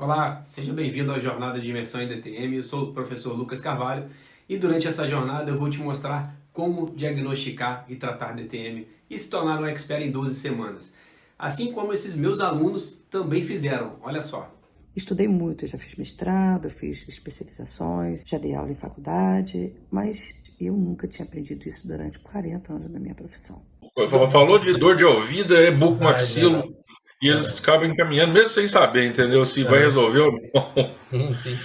Olá, seja bem-vindo à jornada de imersão em DTM. Eu sou o professor Lucas Carvalho e durante essa jornada eu vou te mostrar como diagnosticar e tratar DTM e se tornar um expert em 12 semanas. Assim como esses meus alunos também fizeram, olha só. Estudei muito, já fiz mestrado, fiz especializações, já dei aula em faculdade, mas eu nunca tinha aprendido isso durante 40 anos da minha profissão. Falou de dor de ouvido, é bucomaxilo, Exato. e eles acabam encaminhando, mesmo sem saber, entendeu? Se vai Aham. resolver ou não. Sim, sim.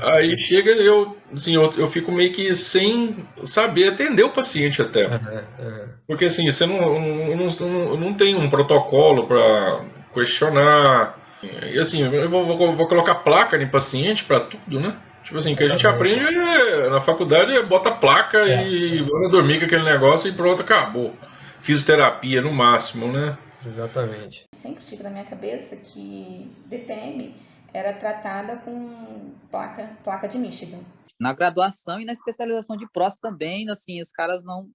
Aí chega, eu fico meio que sem saber atender o paciente até. Aham, aham. Porque assim, você não tem um protocolo para questionar. E assim, eu vou colocar placa em paciente para tudo, né? Tipo assim, o que a gente Exatamente. aprende na faculdade bota placa É, e vai dormir com aquele negócio e pronto, acabou. Fisioterapia no máximo, né? exatamente. Sempre tive na minha cabeça que DTM era tratada com placa de Michigan. Na graduação e na especialização de próstata também, assim, os caras não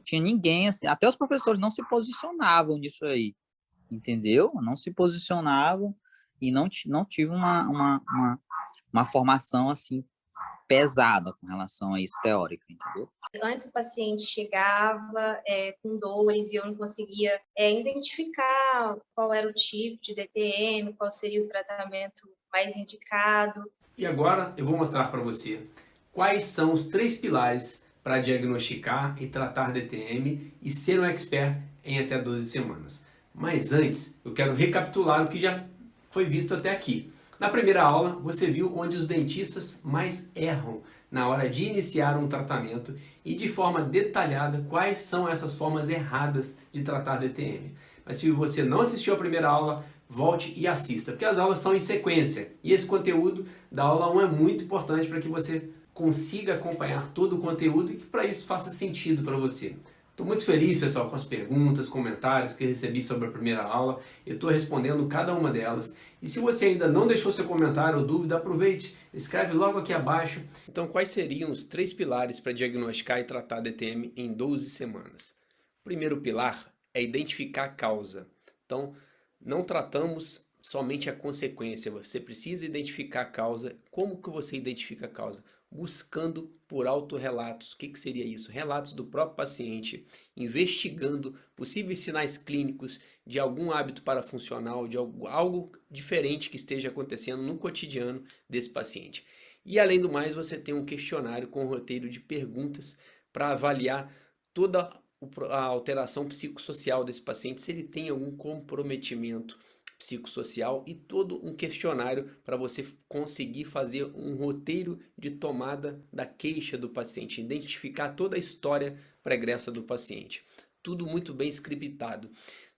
tinha ninguém, assim, até os professores não se posicionavam nisso aí, entendeu? Não se posicionavam e não tive uma formação, assim, pesada com relação a isso, teórica, entendeu? Antes o paciente chegava com dores e eu não conseguia identificar qual era o tipo de DTM, qual seria o tratamento mais indicado. E agora eu vou mostrar para você quais são os 3 pilares para diagnosticar e tratar DTM e ser um expert em até 12 semanas. Mas antes, eu quero recapitular o que já foi visto até aqui. Na primeira aula, você viu onde os dentistas mais erram na hora de iniciar um tratamento e de forma detalhada quais são essas formas erradas de tratar DTM. Mas se você não assistiu a primeira aula, volte e assista, porque as aulas são em sequência e esse conteúdo da aula 1 é muito importante para que você consiga acompanhar todo o conteúdo e que para isso faça sentido para você. Estou muito feliz, pessoal, com as perguntas, comentários que recebi sobre a primeira aula. Eu estou respondendo cada uma delas. E se você ainda não deixou seu comentário ou dúvida, aproveite, escreve logo aqui abaixo. Então, quais seriam os 3 pilares para diagnosticar e tratar DTM em 12 semanas? O primeiro pilar é identificar a causa. Então, não tratamos somente a consequência, você precisa identificar a causa. Como que você identifica a causa? Buscando por autorrelatos. O que seria isso? Relatos do próprio paciente, investigando possíveis sinais clínicos de algum hábito parafuncional, de algo diferente que esteja acontecendo no cotidiano desse paciente. E além do mais, você tem um questionário com um roteiro de perguntas para avaliar toda a alteração psicossocial desse paciente, se ele tem algum comprometimento psicossocial e todo um questionário para você conseguir fazer um roteiro de tomada da queixa do paciente, identificar toda a história pregressa do paciente. Tudo muito bem scriptado.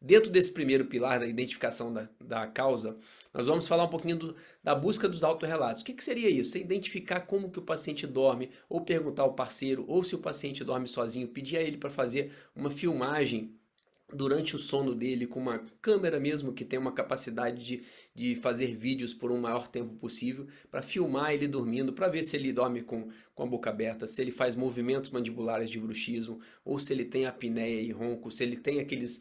Dentro desse primeiro pilar da identificação da causa, nós vamos falar um pouquinho da busca dos autorrelatos. O que seria isso? Você identificar como que o paciente dorme, ou perguntar ao parceiro, ou se o paciente dorme sozinho, pedir a ele para fazer uma filmagem durante o sono dele com uma câmera mesmo que tem uma capacidade de fazer vídeos por um maior tempo possível, para filmar ele dormindo, para ver se ele dorme com a boca aberta, se ele faz movimentos mandibulares de bruxismo, ou se ele tem apneia e ronco, se ele tem aqueles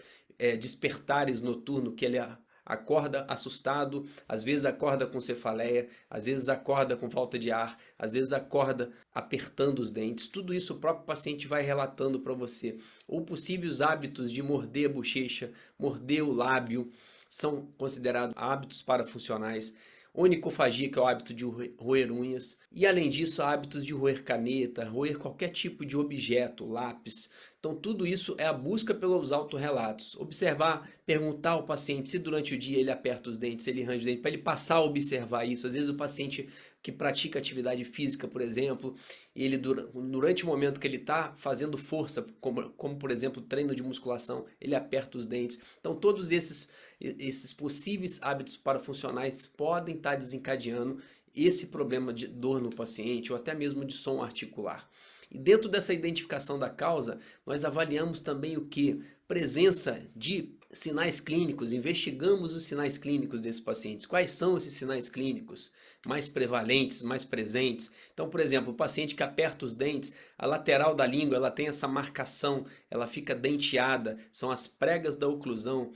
despertares noturnos que ele acorda assustado, às vezes acorda com cefaleia, às vezes acorda com falta de ar, às vezes acorda apertando os dentes. Tudo isso o próprio paciente vai relatando para você. Ou possíveis hábitos de morder a bochecha, morder o lábio, são considerados hábitos parafuncionais. Onicofagia, que é o hábito de roer unhas. E além disso, hábitos de roer caneta, roer qualquer tipo de objeto, lápis. Então tudo isso é a busca pelos autorrelatos. Observar, perguntar ao paciente se durante o dia ele aperta os dentes, se ele range os dentes, para ele passar a observar isso. Às vezes o paciente que pratica atividade física, por exemplo, ele durante o momento que ele está fazendo força, como por exemplo treino de musculação, ele aperta os dentes. Então todos esses possíveis hábitos parafuncionais podem estar desencadeando esse problema de dor no paciente ou até mesmo de som articular. E dentro dessa identificação da causa, nós avaliamos também o que? Presença de sinais clínicos, investigamos os sinais clínicos desses pacientes. Quais são esses sinais clínicos mais prevalentes, mais presentes? Então, por exemplo, o paciente que aperta os dentes, a lateral da língua ela tem essa marcação, ela fica denteada, são as pregas da oclusão.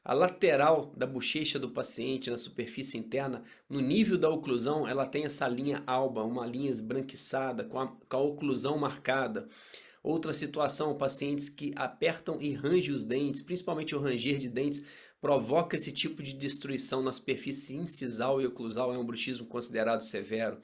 A lateral da bochecha do paciente na superfície interna, no nível da oclusão, ela tem essa linha alba, uma linha esbranquiçada, com a oclusão marcada. Outra situação, pacientes que apertam e rangem os dentes, principalmente o ranger de dentes, provoca esse tipo de destruição na superfície incisal e oclusal, é um bruxismo considerado severo.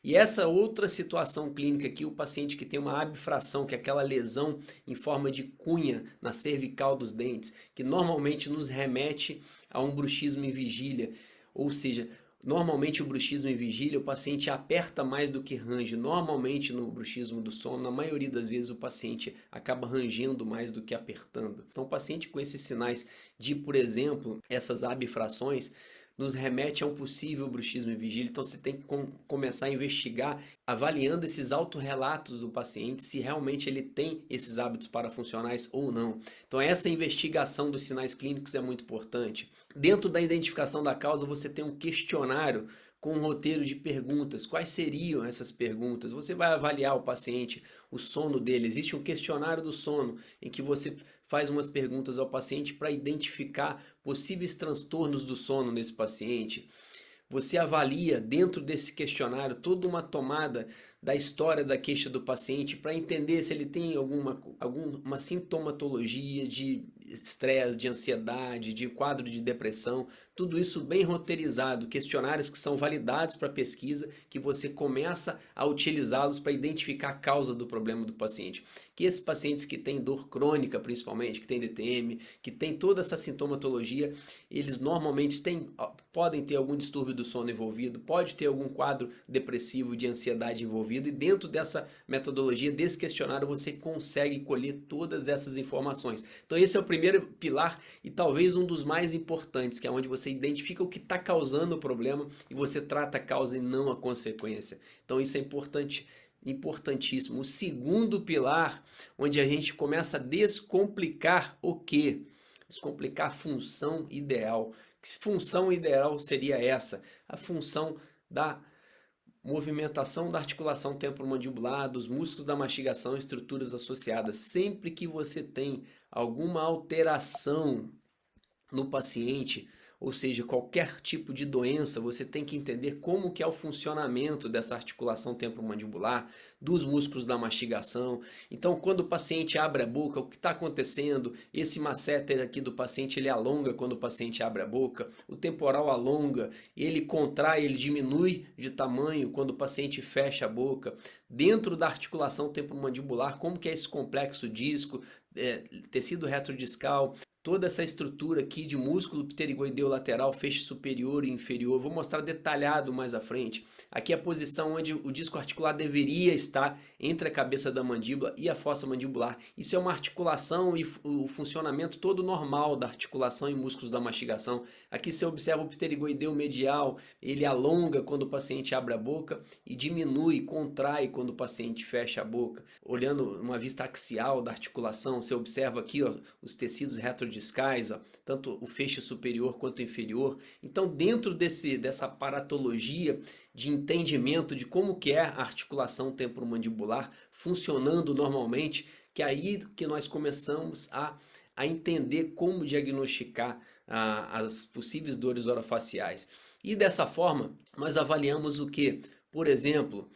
E essa outra situação clínica aqui, o paciente que tem uma abfração, que é aquela lesão em forma de cunha na cervical dos dentes, que normalmente nos remete a um bruxismo em vigília, ou seja, normalmente o bruxismo em vigília, o paciente aperta mais do que range. Normalmente no bruxismo do sono, na maioria das vezes o paciente acaba rangendo mais do que apertando. Então o paciente com esses sinais de, por exemplo, essas abfrações, nos remete a um possível bruxismo em vigília. Então você tem que começar a investigar, avaliando esses autorrelatos do paciente, se realmente ele tem esses hábitos parafuncionais ou não. Então essa investigação dos sinais clínicos é muito importante. Dentro da identificação da causa, você tem um questionário com um roteiro de perguntas. Quais seriam essas perguntas? Você vai avaliar o paciente, o sono dele. Existe um questionário do sono em que você faz umas perguntas ao paciente para identificar possíveis transtornos do sono nesse paciente. Você avalia dentro desse questionário toda uma tomada da história da queixa do paciente para entender se ele tem alguma sintomatologia de estresse, de ansiedade, de quadro de depressão, tudo isso bem roteirizado, questionários que são validados para pesquisa, que você começa a utilizá-los para identificar a causa do problema do paciente. Que esses pacientes que têm dor crônica, principalmente, que têm DTM, que têm toda essa sintomatologia, eles normalmente podem ter algum distúrbio do sono envolvido, pode ter algum quadro depressivo de ansiedade envolvido, e dentro dessa metodologia, desse questionário, você consegue colher todas essas informações. Então esse é o primeiro pilar e talvez um dos mais importantes, que é onde você identifica o que está causando o problema e você trata a causa e não a consequência. Então isso é importante, importantíssimo. O segundo pilar, onde a gente começa a descomplicar o quê? Descomplicar a função ideal. Que função ideal seria essa? A função da movimentação da articulação temporomandibular, dos músculos da mastigação e estruturas associadas. Sempre que você tem alguma alteração no paciente, ou seja, qualquer tipo de doença, você tem que entender como que é o funcionamento dessa articulação temporomandibular, dos músculos da mastigação. Então, quando o paciente abre a boca, o que está acontecendo? Esse masseter aqui do paciente, ele alonga quando o paciente abre a boca, o temporal alonga, ele contrai, ele diminui de tamanho quando o paciente fecha a boca. Dentro da articulação temporomandibular, como que é esse complexo disco, tecido retrodiscal, toda essa estrutura aqui de músculo pterigoideu lateral, feixe superior e inferior. Vou mostrar detalhado mais à frente. Aqui é a posição onde o disco articular deveria estar entre a cabeça da mandíbula e a fossa mandibular. Isso é uma articulação e o funcionamento todo normal da articulação e músculos da mastigação. Aqui você observa o pterigoideu medial, ele alonga quando o paciente abre a boca e diminui, contrai quando o paciente fecha a boca. Olhando uma vista axial da articulação, você observa aqui os tecidos retrodiscais, tanto o feixe superior quanto inferior. Então, dentro dessa aparatologia de entendimento de como que é a articulação temporomandibular funcionando normalmente, que é aí que nós começamos a entender como diagnosticar as possíveis dores orofaciais. E dessa forma, nós avaliamos o que? Por exemplo,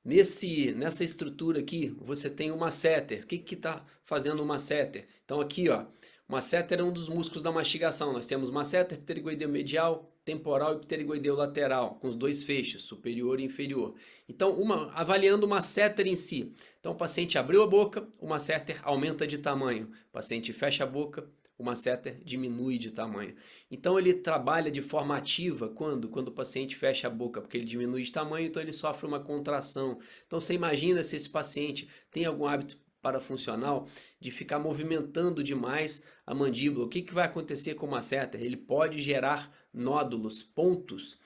nessa estrutura aqui, você tem o masseter. O que está fazendo o masseter? Então aqui, ó, o masseter é um dos músculos da mastigação. Nós temos masseter, pterigoideu medial, temporal e pterigoideu lateral, com os dois feixes, superior e inferior. Então, avaliando o masseter em si. Então, o paciente abriu a boca, o masseter aumenta de tamanho. O paciente fecha a boca, o masseter diminui de tamanho. Então ele trabalha de forma ativa quando o paciente fecha a boca, porque ele diminui de tamanho, então ele sofre uma contração. Então você imagina se esse paciente tem algum hábito parafuncional de ficar movimentando demais a mandíbula. O que vai acontecer com o masseter? Ele pode gerar nódulos, pontos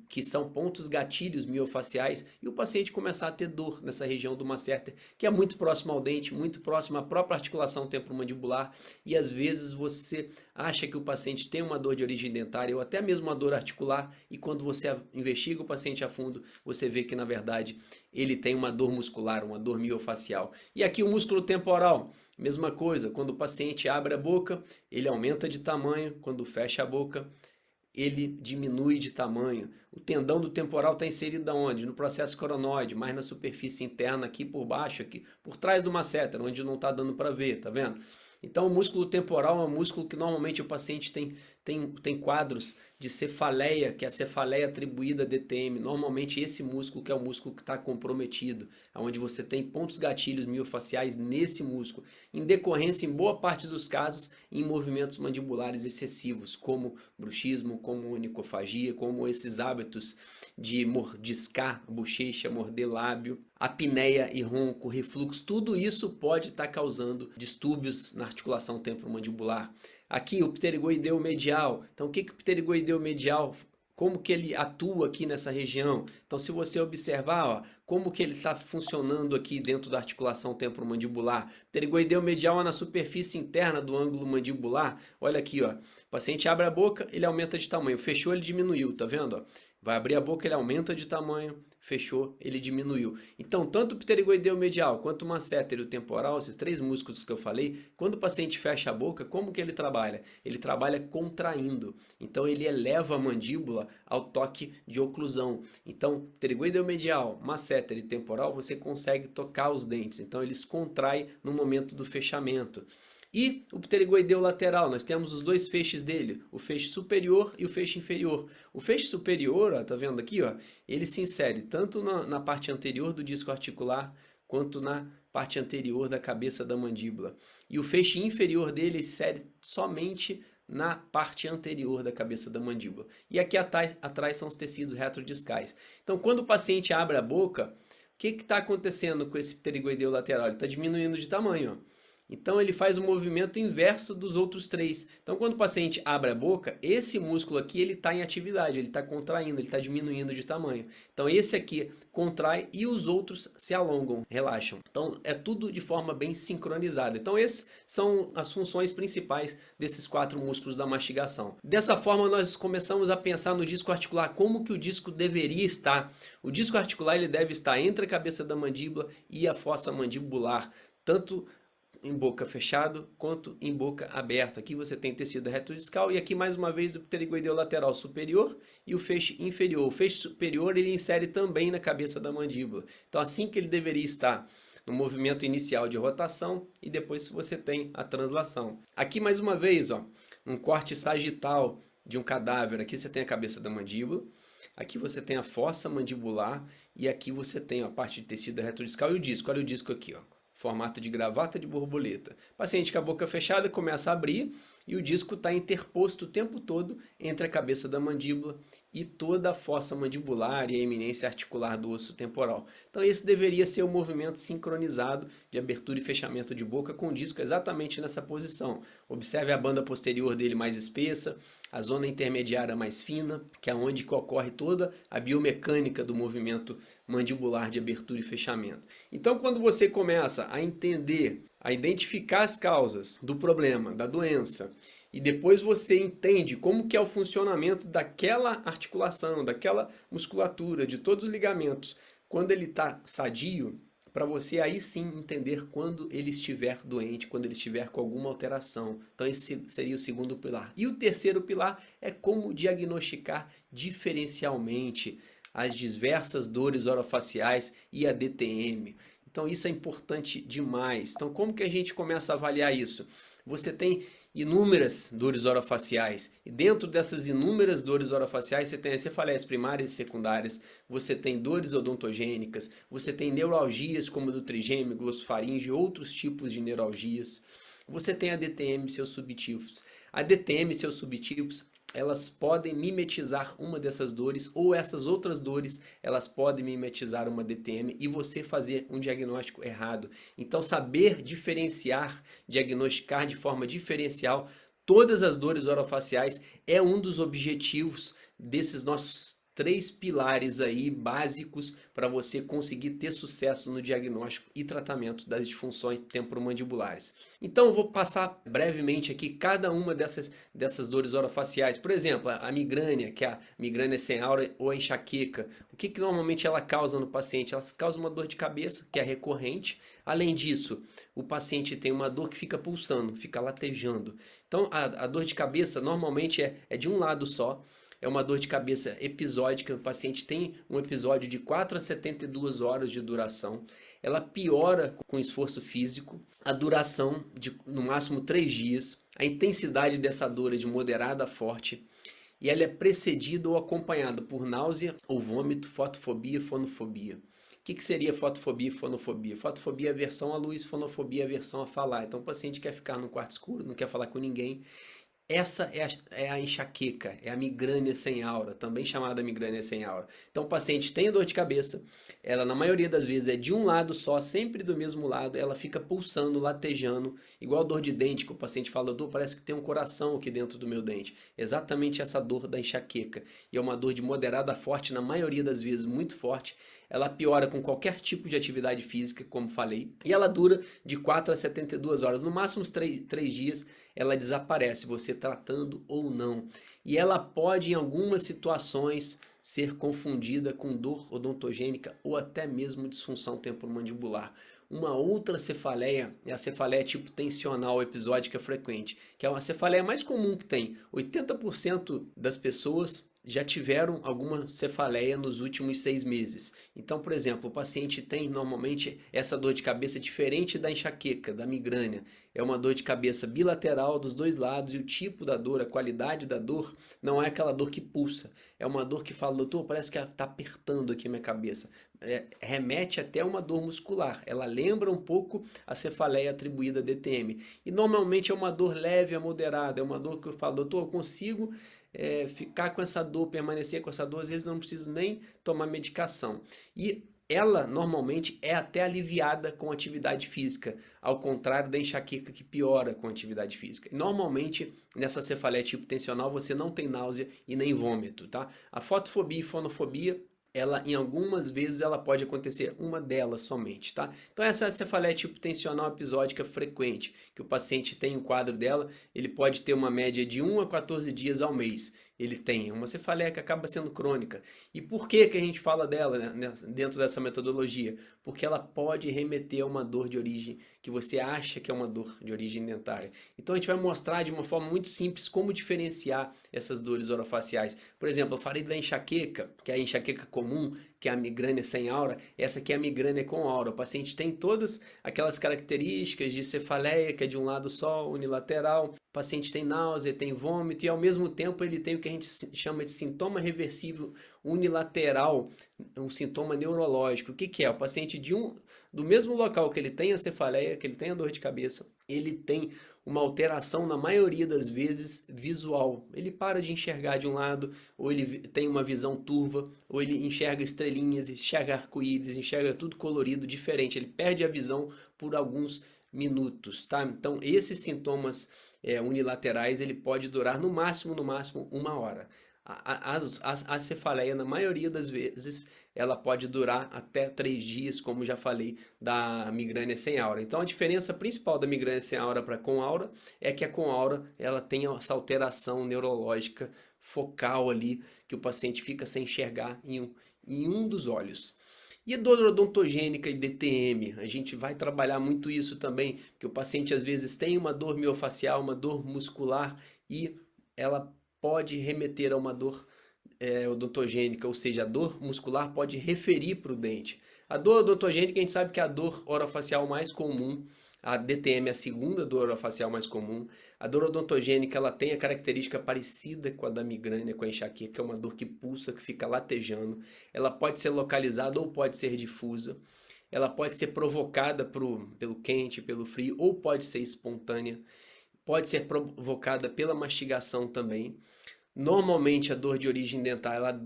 que são pontos gatilhos miofaciais, e o paciente começar a ter dor nessa região do masseter, que é muito próximo ao dente, muito próximo à própria articulação temporomandibular, e às vezes você acha que o paciente tem uma dor de origem dentária ou até mesmo uma dor articular, e quando você investiga o paciente a fundo, você vê que na verdade ele tem uma dor muscular, uma dor miofacial. E aqui o músculo temporal, mesma coisa, quando o paciente abre a boca, ele aumenta de tamanho, quando fecha a boca, ele diminui de tamanho. O tendão do temporal está inserido aonde? No processo coronoide, mais na superfície interna, aqui por baixo, aqui por trás do masseter, onde não está dando para ver, tá vendo? Então o músculo temporal é um músculo que normalmente o paciente tem quadros de cefaleia, que é a cefaleia atribuída a DTM. Normalmente esse músculo que é o músculo que está comprometido, onde você tem pontos gatilhos miofaciais nesse músculo, em decorrência, em boa parte dos casos, em movimentos mandibulares excessivos, como bruxismo, como onicofagia, como esses hábitos de mordiscar bochecha, morder lábio, apneia e ronco, refluxo, tudo isso pode estar causando distúrbios na articulação temporomandibular. Aqui o pterigoideu medial. Então o que o pterigoideu medial, como que ele atua aqui nessa região? Então se você observar, ó, como que ele está funcionando aqui dentro da articulação temporomandibular. Pterigoideu medial é na superfície interna do ângulo mandibular. Olha aqui, ó. O paciente abre a boca, ele aumenta de tamanho. Fechou, ele diminuiu, tá vendo? Ó? Vai abrir a boca, ele aumenta de tamanho. Fechou, ele diminuiu. Então, tanto o pterigoideu medial quanto o masseter e o temporal, esses três músculos que eu falei, quando o paciente fecha a boca, como que ele trabalha? Ele trabalha contraindo. Então, ele eleva a mandíbula ao toque de oclusão. Então, pterigoideu medial, masseter e temporal, você consegue tocar os dentes. Então, eles contraem no momento do fechamento. E o pterigoideu lateral, nós temos os dois feixes dele, o feixe superior e o feixe inferior. O feixe superior, ó, tá vendo aqui, ó, ele se insere tanto na parte anterior do disco articular quanto na parte anterior da cabeça da mandíbula. E o feixe inferior dele se insere somente na parte anterior da cabeça da mandíbula. E aqui atrás são os tecidos retrodiscais. Então, quando o paciente abre a boca, o que está acontecendo com esse pterigoideu lateral? Ele está diminuindo de tamanho, ó. Então ele faz o movimento inverso dos outros três. Então quando o paciente abre a boca, esse músculo aqui ele está em atividade, ele está contraindo, ele está diminuindo de tamanho. Então esse aqui contrai e os outros se alongam, relaxam. Então é tudo de forma bem sincronizada. Então essas são as funções principais desses 4 músculos da mastigação. Dessa forma nós começamos a pensar no disco articular, como que o disco deveria estar. O disco articular ele deve estar entre a cabeça da mandíbula e a fossa mandibular, tanto em boca fechado quanto em boca aberta. Aqui você tem tecido retrodiscal e aqui mais uma vez o pterigoideu lateral superior e o feixe inferior. O feixe superior ele insere também na cabeça da mandíbula. Então assim que ele deveria estar no movimento inicial de rotação e depois você tem a translação. Aqui mais uma vez, ó, um corte sagital de um cadáver. Aqui você tem a cabeça da mandíbula. Aqui você tem a fossa mandibular e aqui você tem a parte de tecido retrodiscal e o disco. Olha o disco aqui, ó. Formato de gravata de borboleta. Paciente com a boca fechada começa a abrir e o disco está interposto o tempo todo entre a cabeça da mandíbula e toda a fossa mandibular e a eminência articular do osso temporal. Então esse deveria ser o movimento sincronizado de abertura e fechamento de boca com o disco exatamente nessa posição. Observe a banda posterior dele mais espessa, a zona intermediária mais fina, que é onde ocorre toda a biomecânica do movimento mandibular de abertura e fechamento. Então quando você começa a entender, a identificar as causas do problema, da doença, e depois você entende como que é o funcionamento daquela articulação, daquela musculatura, de todos os ligamentos, quando ele está sadio, para você aí sim entender quando ele estiver doente, quando ele estiver com alguma alteração. Então esse seria o segundo pilar. E o terceiro pilar é como diagnosticar diferencialmente as diversas dores orofaciais e a DTM. Então isso é importante demais. Então como que a gente começa a avaliar isso? Você tem inúmeras dores orofaciais e dentro dessas inúmeras dores orofaciais você tem as cefaleias primárias e secundárias, você tem dores odontogênicas, você tem neuralgias como do trigêmeo, glossofaringe e outros tipos de neuralgias. Você tem a DTM e seus subtipos. A DTM e seus subtipos, elas podem mimetizar uma dessas dores ou essas outras dores, elas podem mimetizar uma DTM e você fazer um diagnóstico errado. Então saber diferenciar, diagnosticar de forma diferencial todas as dores orofaciais é um dos objetivos desses nossos 3 pilares aí básicos para você conseguir ter sucesso no diagnóstico e tratamento das disfunções temporomandibulares. Então eu vou passar brevemente aqui cada uma dessas dores orofaciais. Por exemplo, a migrânia, que é a migrânia sem aura ou a enxaqueca. O que normalmente ela causa no paciente? Ela causa uma dor de cabeça, que é recorrente. Além disso, o paciente tem uma dor que fica pulsando, fica latejando. Então a dor de cabeça normalmente é de um lado só. É uma dor de cabeça episódica, o paciente tem um episódio de 4 a 72 horas de duração. Ela piora com esforço físico, a duração de no máximo 3 dias. A intensidade dessa dor é de moderada a forte. E ela é precedida ou acompanhada por náusea ou vômito, fotofobia, fonofobia. O que seria fotofobia e fonofobia? Fotofobia é aversão à luz, fonofobia é aversão a falar. Então o paciente quer ficar no quarto escuro, não quer falar com ninguém. Essa é a enxaqueca, é a migrânia sem aura, também chamada migrânia sem aura. Então o paciente tem dor de cabeça, ela na maioria das vezes é de um lado só, sempre do mesmo lado, ela fica pulsando, latejando, igual dor de dente que o paciente fala, dor, parece que tem um coração aqui dentro do meu dente. Exatamente essa dor da enxaqueca. E é uma dor de moderada a forte, na maioria das vezes muito forte. Ela piora com qualquer tipo de atividade física, como falei, e ela dura de 4 a 72 horas, no máximo uns 3 dias ela desaparece, você tratando ou não. E ela pode, em algumas situações, ser confundida com dor odontogênica ou até mesmo disfunção temporomandibular. Uma outra cefaleia é a cefaleia tipo tensional episódica frequente, que é uma cefaleia mais comum que tem. 80% das pessoas já tiveram alguma cefaleia nos últimos 6 meses. Então, por exemplo, o paciente tem normalmente essa dor de cabeça diferente da enxaqueca, da migrânia. É uma dor de cabeça bilateral dos dois lados e o tipo da dor, a qualidade da dor, não é aquela dor que pulsa. É uma dor que fala, doutor, parece que está apertando aqui minha cabeça. Remete até uma dor muscular. Ela lembra um pouco a cefaleia atribuída a DTM. E normalmente é uma dor leve a moderada. É uma dor que eu falo, doutor, eu consigo ficar com essa dor, permanecer com essa dor, às vezes eu não preciso nem tomar medicação. E ela normalmente é até aliviada com atividade física, ao contrário da enxaqueca que piora com atividade física. Normalmente, nessa cefaleia tipo tensional, você não tem náusea e nem vômito, tá? A fotofobia e fonofobia, ela em algumas vezes ela pode acontecer, uma delas somente, tá? Então essa é a cefaleia tipo tensional episódica frequente, que o paciente tem um quadro dela, ele pode ter uma média de 1 a 14 dias ao mês. Ele tem uma cefaleia que acaba sendo crônica. E por que a gente fala dela, né, dentro dessa metodologia? Porque ela pode remeter a uma dor de origem que você acha que é uma dor de origem dentária. Então a gente vai mostrar de uma forma muito simples como diferenciar essas dores orofaciais. Por exemplo, eu falei da enxaqueca, que é a enxaqueca comum, que é a migrânia sem aura. Essa aqui é a migrânia com aura. O paciente tem todas aquelas características de cefaleia, que é de um lado só, unilateral. O paciente tem náusea, tem vômito e ao mesmo tempo ele tem o que a gente chama de sintoma reversível unilateral, um sintoma neurológico. O que é? O paciente do mesmo local que ele tem a cefaleia, que ele tem a dor de cabeça, ele tem uma alteração na maioria das vezes visual. Ele para de enxergar de um lado, ou ele tem uma visão turva, ou ele enxerga estrelinhas, enxerga arco-íris, enxerga tudo colorido, diferente. Ele perde a visão por alguns minutos, tá? Então esses sintomas unilaterais, ele pode durar no máximo 1 hora. A cefaleia, na maioria das vezes, ela pode durar até 3 dias, como já falei, da migrânia sem aura. Então, a diferença principal da migrânia sem aura para com aura é que a com aura, ela tem essa alteração neurológica focal ali, que o paciente fica sem enxergar em um dos olhos. E a dor odontogênica e DTM? A gente vai trabalhar muito isso também, que o paciente às vezes tem uma dor miofacial, uma dor muscular e ela pode remeter a uma dor odontogênica, ou seja, a dor muscular pode referir para o dente. A dor odontogênica a gente sabe que é a dor orofacial mais comum, a DTM é a segunda dor orofacial mais comum. A dor odontogênica ela tem a característica parecida com a da migrânia, com a enxaqueca, que é uma dor que pulsa, que fica latejando. Ela pode ser localizada ou pode ser difusa. Ela pode ser provocada pelo quente, pelo frio, ou pode ser espontânea. Pode ser provocada pela mastigação também. Normalmente a dor de origem dental ela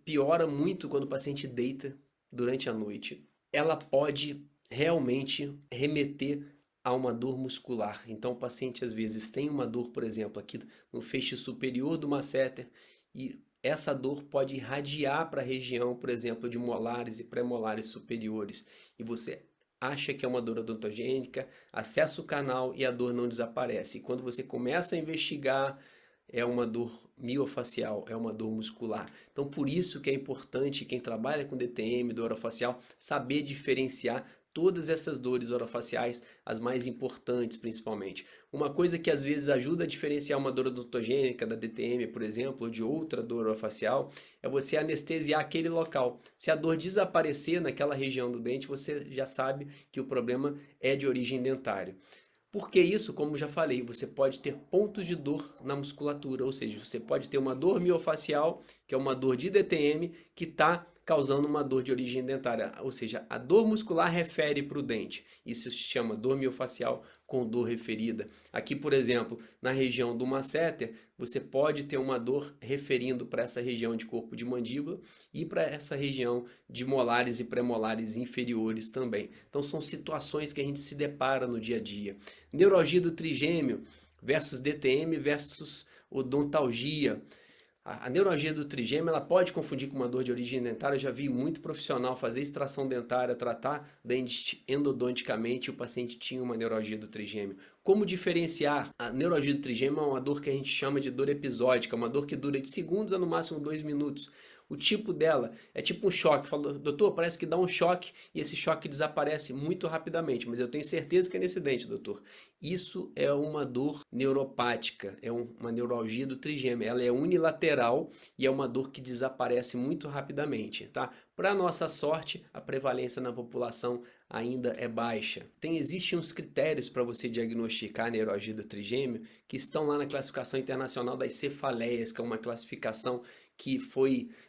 piora muito quando o paciente deita durante a noite. Ela pode realmente remeter a uma dor muscular. Então o paciente às vezes tem uma dor, por exemplo, aqui no feixe superior do masseter e essa dor pode irradiar para a região, por exemplo, de molares e pré-molares superiores, e você acha que é uma dor odontogênica, acessa o canal e a dor não desaparece. E quando você começa a investigar, é uma dor miofacial, é uma dor muscular. Então, por isso que é importante quem trabalha com DTM, dor orofacial, saber diferenciar todas essas dores orofaciais, as mais importantes principalmente. Uma coisa que às vezes ajuda a diferenciar uma dor odontogênica da DTM, por exemplo, ou de outra dor orofacial, é você anestesiar aquele local. Se a dor desaparecer naquela região do dente, você já sabe que o problema é de origem dentária. Porque isso, como já falei, você pode ter pontos de dor na musculatura, ou seja, você pode ter uma dor miofacial, que é uma dor de DTM, que está causando uma dor de origem dentária, ou seja, a dor muscular refere para o dente. Isso se chama dor miofacial com dor referida. Aqui, por exemplo, na região do masseter, você pode ter uma dor referindo para essa região de corpo de mandíbula e para essa região de molares e pré-molares inferiores também. Então são situações que a gente se depara no dia a dia. Neuralgia do trigêmeo versus DTM versus odontalgia. A neuralgia do trigêmeo ela pode confundir com uma dor de origem dentária. Eu já vi muito profissional fazer extração dentária, tratar dente endodonticamente e o paciente tinha uma neuralgia do trigêmeo. Como diferenciar? A neuralgia do trigêmeo é uma dor que a gente chama de dor episódica, uma dor que dura de segundos a no máximo 2 minutos. O tipo dela é tipo um choque. Falou, doutor, parece que dá um choque e esse choque desaparece muito rapidamente, mas eu tenho certeza que é nesse dente, doutor. Isso é uma dor neuropática, é uma neuralgia do trigêmeo. Ela é unilateral e é uma dor que desaparece muito rapidamente, tá? Para nossa sorte, a prevalência na população ainda é baixa. Existem uns critérios para você diagnosticar a neuralgia do trigêmeo que estão lá na classificação internacional das cefaleias, que é uma classificação que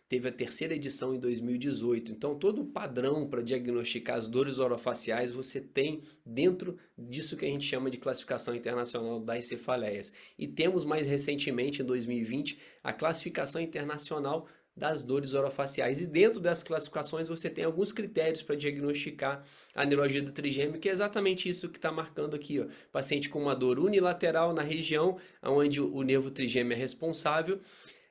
teve a 3ª edição em 2018. Então, todo o padrão para diagnosticar as dores orofaciais você tem dentro disso que a gente chama de classificação internacional das cefaleias. E temos mais recentemente, em 2020, a classificação internacional das dores orofaciais. E dentro dessas classificações você tem alguns critérios para diagnosticar a neuralgia do trigêmeo, que é exatamente isso que está marcando aqui, ó. Paciente com uma dor unilateral na região onde o nervo trigêmeo é responsável.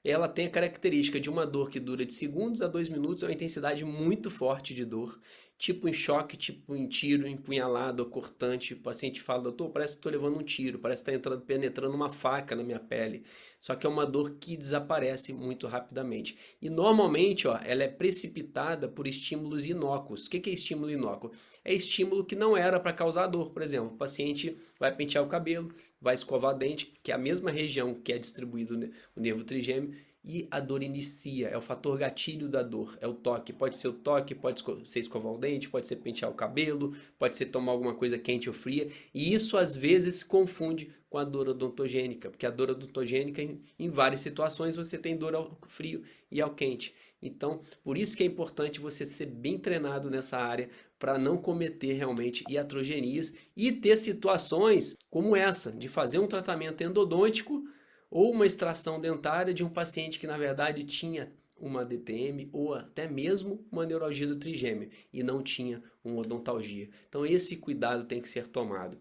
Ela tem a característica de uma dor que dura de segundos a 2 minutos, é uma intensidade muito forte de dor, tipo em choque, tipo em tiro, empunhalado ou cortante. O paciente fala, doutor, parece que estou levando um tiro, parece que está penetrando uma faca na minha pele. Só que é uma dor que desaparece muito rapidamente. E normalmente, ó, ela é precipitada por estímulos inócuos. O que é estímulo inócuo? É estímulo que não era para causar dor. Por exemplo, o paciente vai pentear o cabelo, vai escovar o dente, que é a mesma região que é distribuído o nervo trigêmeo, e a dor inicia, é o fator gatilho da dor, é o toque. Pode ser o toque, pode ser escovar o dente, pode ser pentear o cabelo, pode ser tomar alguma coisa quente ou fria, e isso às vezes se confunde com a dor odontogênica, porque a dor odontogênica, em várias situações, você tem dor ao frio e ao quente. Então, por isso que é importante você ser bem treinado nessa área para não cometer realmente iatrogenias e ter situações como essa, de fazer um tratamento endodôntico ou uma extração dentária de um paciente que na verdade tinha uma DTM ou até mesmo uma neuralgia do trigêmeo e não tinha uma odontalgia. Então esse cuidado tem que ser tomado.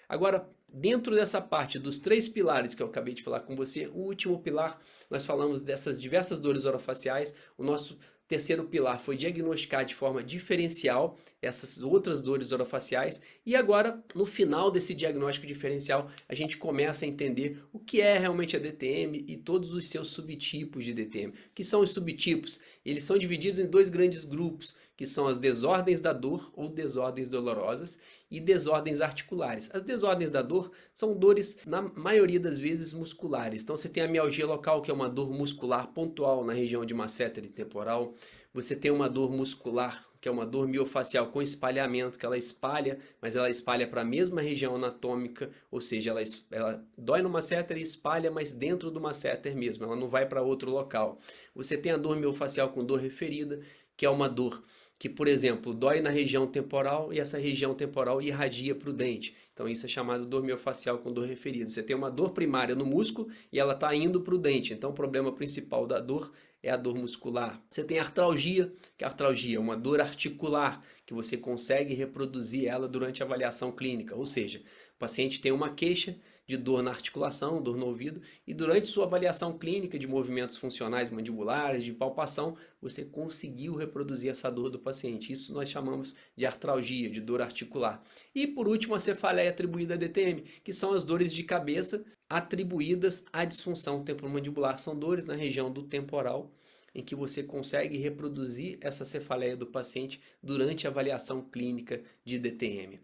Agora, dentro dessa parte dos 3 pilares que eu acabei de falar com você, o último pilar, nós falamos dessas diversas dores orofaciais. O nosso 3º pilar foi diagnosticar de forma diferencial essas outras dores orofaciais. E agora, no final desse diagnóstico diferencial, a gente começa a entender o que é realmente a DTM e todos os seus subtipos de DTM. O que são os subtipos? Eles são divididos em 2 grandes grupos, que são as desordens da dor ou desordens dolorosas e desordens articulares. As desordens da dor são dores, na maioria das vezes, musculares. Então você tem a mialgia local, que é uma dor muscular pontual na região de masseter e temporal. Você tem uma dor muscular, que é uma dor miofacial com espalhamento, que ela espalha, mas ela espalha para a mesma região anatômica, ou seja, ela dói no masseter e espalha, mas dentro do masseter mesmo, ela não vai para outro local. Você tem a dor miofacial com dor referida, que é uma dor que, por exemplo, dói na região temporal e essa região temporal irradia para o dente. Então isso é chamado dor miofacial com dor referida. Você tem uma dor primária no músculo e ela está indo para o dente. Então o problema principal da dor é a dor muscular. Você tem artralgia, que a artralgia é uma dor articular, que você consegue reproduzir ela durante a avaliação clínica. Ou seja, o paciente tem uma queixa de dor na articulação, dor no ouvido, e durante sua avaliação clínica de movimentos funcionais mandibulares, de palpação, você conseguiu reproduzir essa dor do paciente. Isso nós chamamos de artralgia, de dor articular. E por último, a cefaleia atribuída a DTM, que são as dores de cabeça atribuídas à disfunção temporomandibular. São dores na região do temporal, em que você consegue reproduzir essa cefaleia do paciente durante a avaliação clínica de DTM.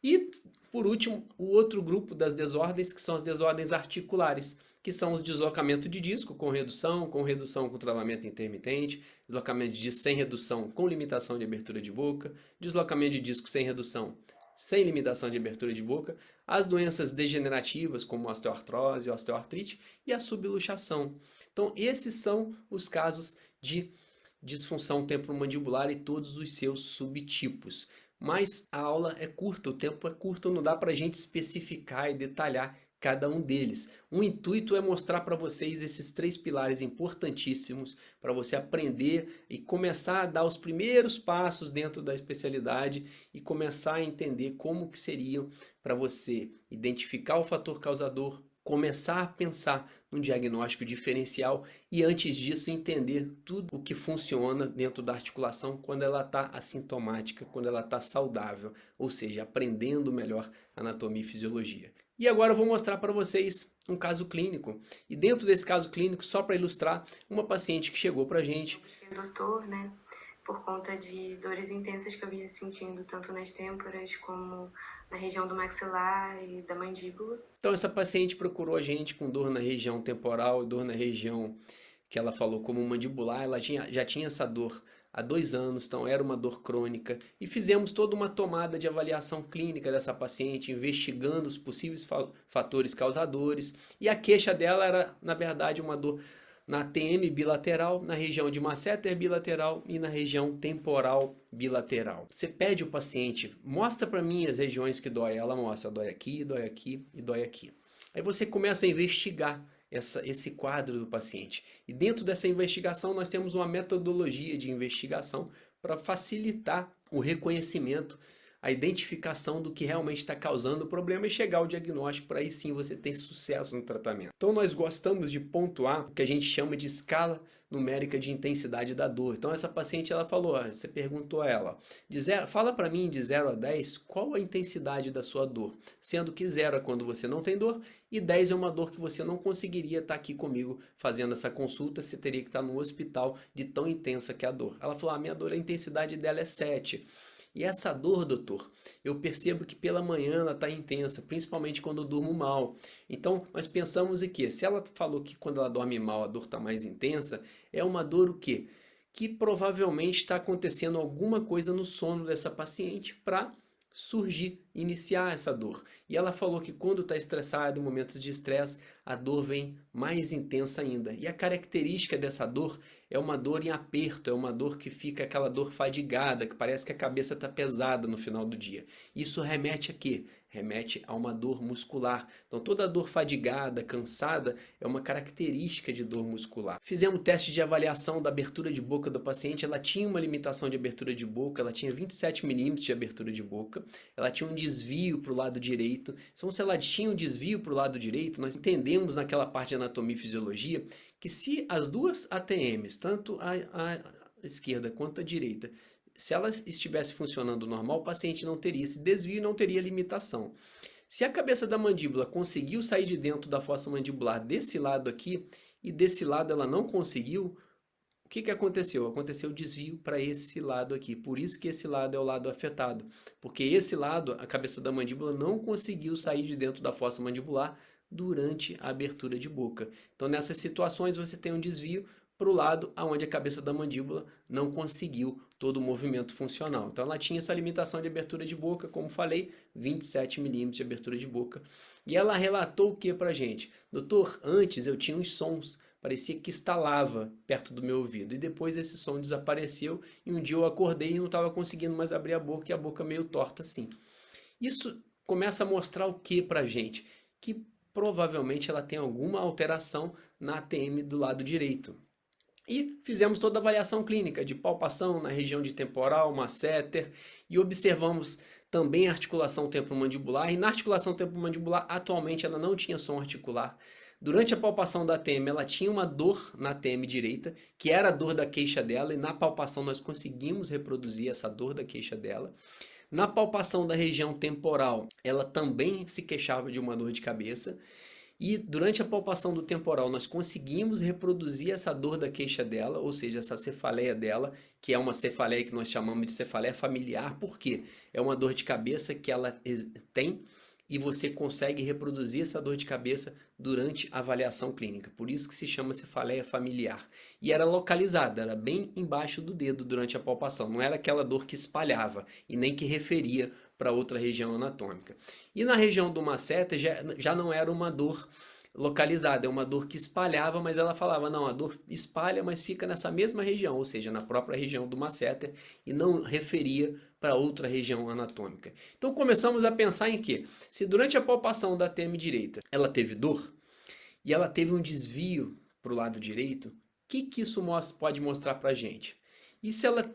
E, por último, o outro grupo das desordens, que são as desordens articulares, que são os deslocamentos de disco com redução com travamento intermitente, deslocamento de disco sem redução com limitação de abertura de boca, deslocamento de disco sem redução sem limitação de abertura de boca, as doenças degenerativas como osteoartrose, osteoartrite e a subluxação. Então, esses são os casos de disfunção temporomandibular e todos os seus subtipos. Mas a aula é curta, o tempo é curto, não dá para a gente especificar e detalhar cada um deles. O intuito é mostrar para vocês esses 3 pilares importantíssimos para você aprender e começar a dar os primeiros passos dentro da especialidade e começar a entender como que seriam para você identificar o fator causador, começar a pensar num diagnóstico diferencial e antes disso entender tudo o que funciona dentro da articulação quando ela está assintomática, quando ela está saudável, ou seja, aprendendo melhor anatomia e fisiologia. E agora eu vou mostrar para vocês um caso clínico. E dentro desse caso clínico, só para ilustrar, uma paciente que chegou para a gente. Doutor, né? Por conta de dores intensas que eu vinha sentindo, tanto nas têmporas como na região do maxilar e da mandíbula. Então essa paciente procurou a gente com dor na região temporal, dor na região que ela falou como mandibular. Ela já tinha essa dor há 2 anos, então era uma dor crônica. E fizemos toda uma tomada de avaliação clínica dessa paciente, investigando os possíveis fatores causadores. E a queixa dela era, na verdade, uma dor na TM bilateral, na região de masseter bilateral e na região temporal bilateral. Você pede ao paciente, mostra para mim as regiões que dói. Ela mostra, dói aqui e dói aqui. Aí você começa a investigar esse quadro do paciente. E dentro dessa investigação nós temos uma metodologia de investigação para facilitar o reconhecimento, a identificação do que realmente está causando o problema e chegar ao diagnóstico para aí sim você ter sucesso no tratamento. Então nós gostamos de pontuar o que a gente chama de escala numérica de intensidade da dor. Então essa paciente ela falou, você perguntou a ela, fala para mim de 0 a 10 qual a intensidade da sua dor, sendo que 0 é quando você não tem dor e 10 é uma dor que você não conseguiria estar aqui comigo fazendo essa consulta, você teria que estar no hospital de tão intensa que é a dor. Ela falou, a minha dor, a intensidade dela é 7. E essa dor, doutor, eu percebo que pela manhã ela está intensa, principalmente quando eu durmo mal. Então, nós pensamos em que, se ela falou que quando ela dorme mal a dor está mais intensa, é uma dor o quê? Que provavelmente está acontecendo alguma coisa no sono dessa paciente para surgir, iniciar essa dor. E ela falou que quando está estressada, em momentos de estresse, a dor vem mais intensa ainda. E a característica dessa dor é uma dor em aperto, é uma dor que fica aquela dor fadigada, que parece que a cabeça está pesada no final do dia. Isso remete a quê? Remete a uma dor muscular. Então toda dor fadigada, cansada, é uma característica de dor muscular. Fizemos teste de avaliação da abertura de boca do paciente, ela tinha uma limitação de abertura de boca, ela tinha 27 milímetros de abertura de boca, ela tinha um desvio para o lado direito. Então se ela tinha um desvio para o lado direito, nós entendemos naquela parte de anatomia e fisiologia que se as duas ATMs, tanto a esquerda quanto a direita, se ela estivesse funcionando normal, o paciente não teria esse desvio e não teria limitação. Se a cabeça da mandíbula conseguiu sair de dentro da fossa mandibular desse lado aqui e desse lado ela não conseguiu, o que aconteceu? Aconteceu o desvio para esse lado aqui. Por isso que esse lado é o lado afetado. Porque esse lado, a cabeça da mandíbula não conseguiu sair de dentro da fossa mandibular durante a abertura de boca. Então nessas situações você tem um desvio para o lado onde a cabeça da mandíbula não conseguiu todo o movimento funcional. Então ela tinha essa limitação de abertura de boca, como falei, 27 milímetros de abertura de boca. E ela relatou o que para a gente? Doutor, antes eu tinha uns sons, parecia que estalava perto do meu ouvido. E depois esse som desapareceu e um dia eu acordei e não estava conseguindo mais abrir a boca e a boca meio torta assim. Isso começa a mostrar o que para a gente? Que provavelmente ela tem alguma alteração na ATM do lado direito. E fizemos toda a avaliação clínica de palpação na região de temporal, masseter, e observamos também articulação temporomandibular, e na articulação temporomandibular, atualmente ela não tinha som articular. Durante a palpação da TM, ela tinha uma dor na TM direita, que era a dor da queixa dela, e na palpação nós conseguimos reproduzir essa dor da queixa dela. Na palpação da região temporal, ela também se queixava de uma dor de cabeça. E durante a palpação do temporal, nós conseguimos reproduzir essa dor da queixa dela, ou seja, essa cefaleia dela, que é uma cefaleia que nós chamamos de cefaleia familiar. Por quê? É uma dor de cabeça que ela tem e você consegue reproduzir essa dor de cabeça durante a avaliação clínica. Por isso que se chama cefaleia familiar. E era localizada, era bem embaixo do dedo durante a palpação. Não era aquela dor que espalhava e nem que referia para outra região anatômica. E na região do masseter já não era uma dor localizada, é uma dor que espalhava, mas ela falava, não, a dor espalha, mas fica nessa mesma região, ou seja, na própria região do masseter, e não referia para outra região anatômica. Então começamos a pensar em que, se durante a palpação da TM direita ela teve dor, e ela teve um desvio para o lado direito, o que isso pode mostrar para a gente? E se ela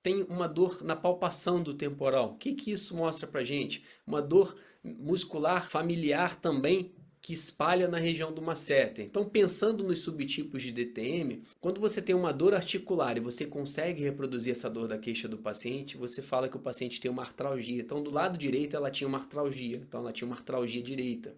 tem uma dor na palpação do temporal, o que isso mostra para a gente? Uma dor muscular familiar também, que espalha na região do masseter. Então, pensando nos subtipos de DTM, quando você tem uma dor articular e você consegue reproduzir essa dor da queixa do paciente, você fala que o paciente tem uma artralgia. Então, do lado direito ela tinha uma artralgia, então ela tinha uma artralgia direita.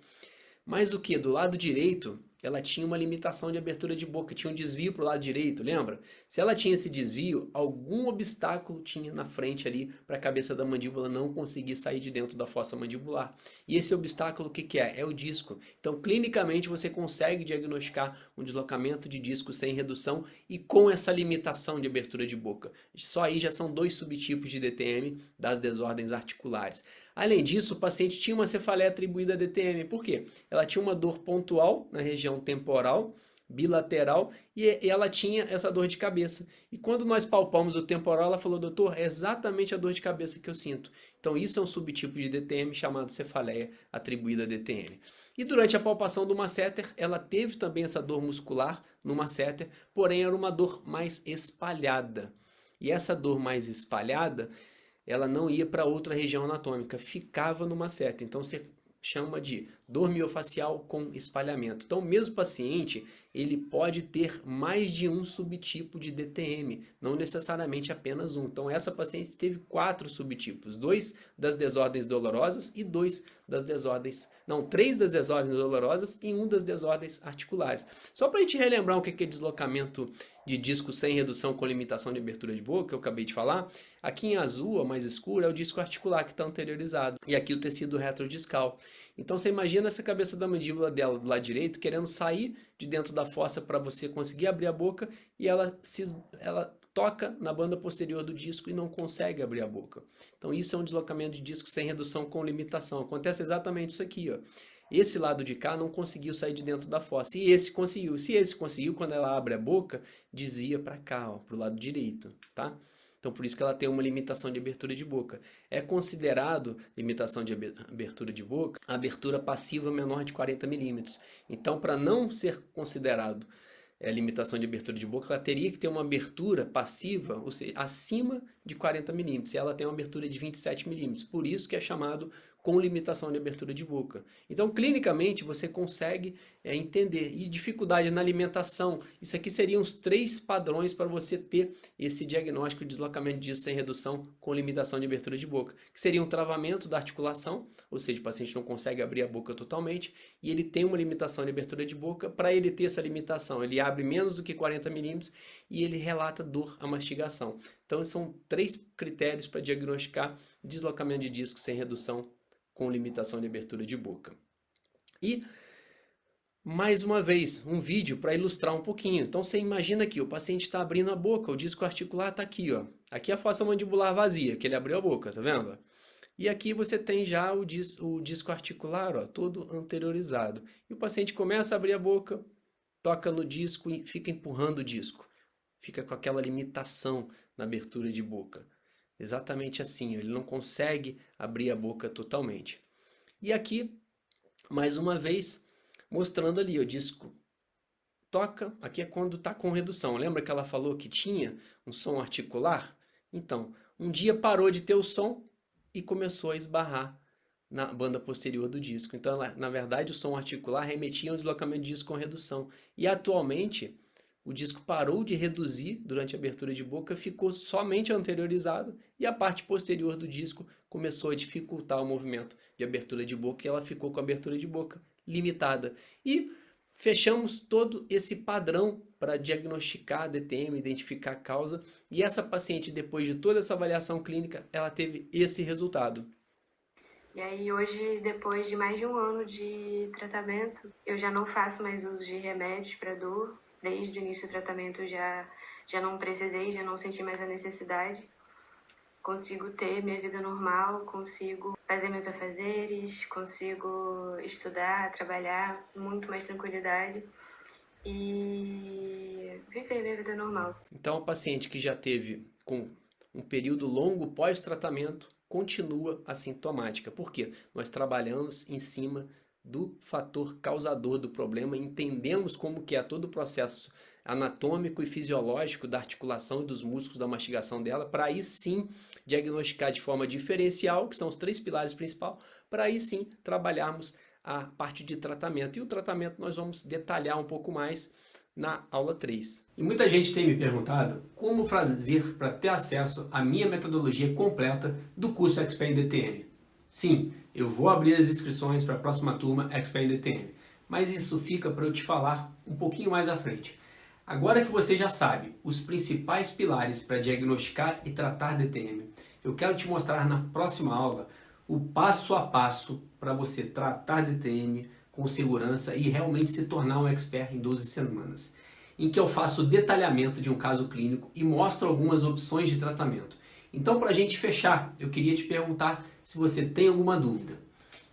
Mas o que? Do lado direito, ela tinha uma limitação de abertura de boca, tinha um desvio para o lado direito, lembra? Se ela tinha esse desvio, algum obstáculo tinha na frente ali para a cabeça da mandíbula não conseguir sair de dentro da fossa mandibular. E esse obstáculo o que é? É o disco. Então, clinicamente, você consegue diagnosticar um deslocamento de disco sem redução e com essa limitação de abertura de boca. Só aí já são 2 subtipos de DTM das desordens articulares. Além disso, o paciente tinha uma cefaleia atribuída a DTM. Por quê? Ela tinha uma dor pontual na região temporal, bilateral, e ela tinha essa dor de cabeça. E quando nós palpamos o temporal, ela falou, doutor, é exatamente a dor de cabeça que eu sinto. Então isso é um subtipo de DTM chamado cefaleia atribuída a DTM. E durante a palpação do masseter, ela teve também essa dor muscular no masseter, porém era uma dor mais espalhada. E essa dor mais espalhada, ela não ia para outra região anatômica, ficava no masseter. Então você chama de dor miofacial com espalhamento. Então, o mesmo paciente, ele pode ter mais de um subtipo de DTM, não necessariamente apenas um. Então, essa paciente teve 4 subtipos, 2 das desordens dolorosas e 3 das desordens dolorosas e 1 das desordens articulares. Só para a gente relembrar o que é deslocamento de disco sem redução com limitação de abertura de boca, que eu acabei de falar, aqui em azul, a mais escura, é o disco articular que está anteriorizado, e aqui o tecido retrodiscal. Então você imagina essa cabeça da mandíbula dela do lado direito querendo sair de dentro da fossa para você conseguir abrir a boca, e ela toca na banda posterior do disco e não consegue abrir a boca. Então isso é um deslocamento de disco sem redução com limitação. Acontece exatamente isso aqui, ó. Esse lado de cá não conseguiu sair de dentro da fossa, e esse conseguiu. Se esse conseguiu, quando ela abre a boca, desvia para cá, ó, para o lado direito, tá? Então, por isso que ela tem uma limitação de abertura de boca. É considerado limitação de abertura de boca a abertura passiva menor de 40 milímetros. Então, para não ser considerado limitação de abertura de boca, ela teria que ter uma abertura passiva, ou seja, acima de 40 milímetros. E ela tem uma abertura de 27 milímetros. Por isso que é chamado com limitação de abertura de boca. Então, clinicamente, você consegue entender. E dificuldade na alimentação. Isso aqui seriam os 3 padrões para você ter esse diagnóstico de deslocamento de disco sem redução com limitação de abertura de boca. Que seria um travamento da articulação, ou seja, o paciente não consegue abrir a boca totalmente, e ele tem uma limitação de abertura de boca. Para ele ter essa limitação, ele abre menos do que 40 milímetros e ele relata dor à mastigação. Então, são 3 critérios para diagnosticar deslocamento de disco sem redução com limitação de abertura de boca. E, mais uma vez, um vídeo para ilustrar um pouquinho. Então, você imagina aqui, o paciente está abrindo a boca, o disco articular está aqui, ó. Aqui é a fossa mandibular vazia, que ele abriu a boca, tá vendo? E aqui você tem já o disco articular, ó, todo anteriorizado. E o paciente começa a abrir a boca, toca no disco e fica empurrando o disco. Fica com aquela limitação na abertura de boca. Exatamente assim, ele não consegue abrir a boca totalmente. E aqui, mais uma vez, mostrando ali, o disco toca, aqui é quando está com redução. Lembra que ela falou que tinha um som articular? Então, um dia parou de ter o som, e começou a esbarrar na banda posterior do disco. Então, na verdade, o som articular remetia a um deslocamento de disco com redução. E atualmente, o disco parou de reduzir durante a abertura de boca, ficou somente anteriorizado e a parte posterior do disco começou a dificultar o movimento de abertura de boca e ela ficou com a abertura de boca limitada. E fechamos todo esse padrão para diagnosticar a DTM, identificar a causa, e essa paciente, depois de toda essa avaliação clínica, ela teve esse resultado. E aí hoje, depois de mais de um ano de tratamento, eu já não faço mais uso de remédios para dor. Desde o início do tratamento já não precisei, já não senti mais a necessidade. Consigo ter minha vida normal, consigo fazer meus afazeres, consigo estudar, trabalhar com muito mais tranquilidade e viver minha vida normal. Então, o paciente que já teve com um período longo pós-tratamento continua assintomática. Por quê? Nós trabalhamos em cima do fator causador do problema, entendemos como que é todo o processo anatômico e fisiológico da articulação e dos músculos da mastigação dela, para aí sim diagnosticar de forma diferencial, que são os 3 pilares principais, para aí sim trabalharmos a parte de tratamento. E o tratamento nós vamos detalhar um pouco mais na aula 3. E muita gente tem me perguntado como fazer para ter acesso à minha metodologia completa do curso Expert em DTM. Sim, eu vou abrir as inscrições para a próxima turma Expert em DTM, mas isso fica para eu te falar um pouquinho mais à frente. Agora que você já sabe os principais pilares para diagnosticar e tratar DTM, eu quero te mostrar na próxima aula o passo a passo para você tratar DTM com segurança e realmente se tornar um expert em 12 semanas, em que eu faço o detalhamento de um caso clínico e mostro algumas opções de tratamento. Então, para a gente fechar, eu queria te perguntar se você tem alguma dúvida.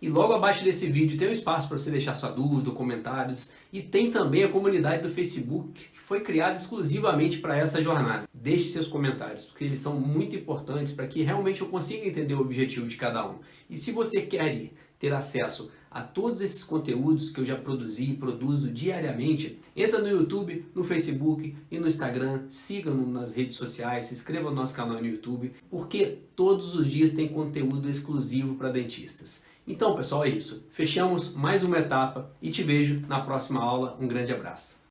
E logo abaixo desse vídeo tem um espaço para você deixar sua dúvida, comentários, e tem também a comunidade do Facebook, que foi criada exclusivamente para essa jornada. Deixe seus comentários, porque eles são muito importantes para que realmente eu consiga entender o objetivo de cada um. E se você quer ter acesso a todos esses conteúdos que eu já produzi e produzo diariamente, entra no YouTube, no Facebook e no Instagram, siga-nos nas redes sociais, se inscreva no nosso canal no YouTube, porque todos os dias tem conteúdo exclusivo para dentistas. Então, pessoal, é isso. Fechamos mais uma etapa e te vejo na próxima aula. Um grande abraço.